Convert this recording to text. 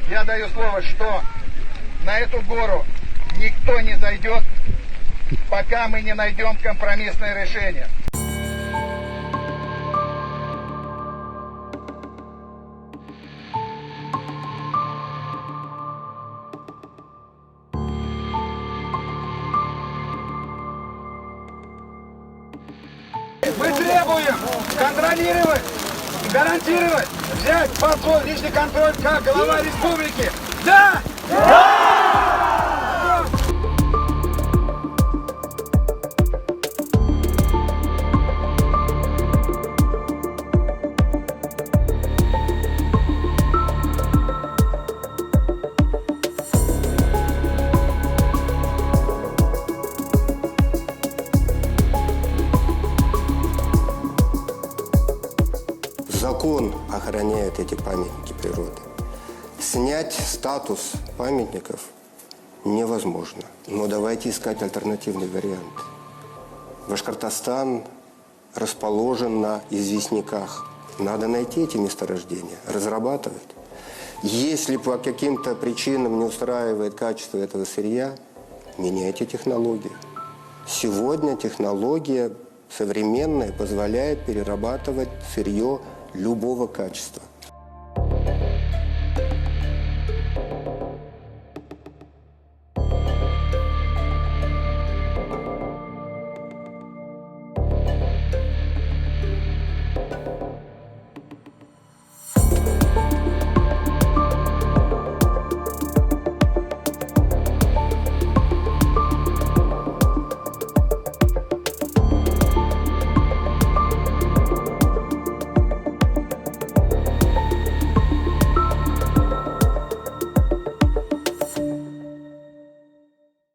Я даю слово, что на эту гору никто не зайдет, пока мы не найдем компромиссное решение. Мы требуем контролировать, гарантировать, взять под свой личный контроль как глава республики. Да! Закон охраняет эти памятники природы. Снять статус памятников невозможно. Но давайте искать альтернативный вариант. Башкортостан расположен на известняках. Надо найти эти месторождения, разрабатывать. Если по каким-то причинам не устраивает качество этого сырья, меняйте технологию. Сегодня технология современная позволяет перерабатывать сырье любого качества.